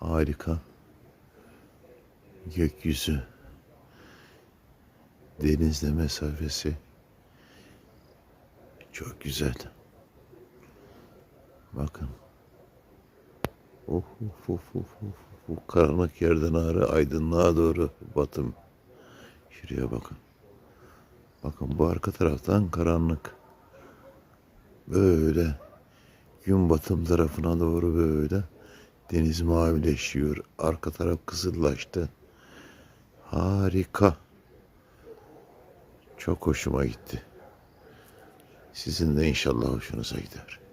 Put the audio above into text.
Harika. Gökyüzü. Denizle mesafesi. Çok güzel. Bakın. Of of of of of. Bu karanlık yerden ağrı aydınlığa doğru batım. Şuraya bakın. Bakın bu arka taraftan karanlık. Böyle gün batım tarafına doğru böyle deniz mavileşiyor. Arka taraf kızıllaştı. Harika. Çok hoşuma gitti. Sizin de inşallah hoşunuza gider.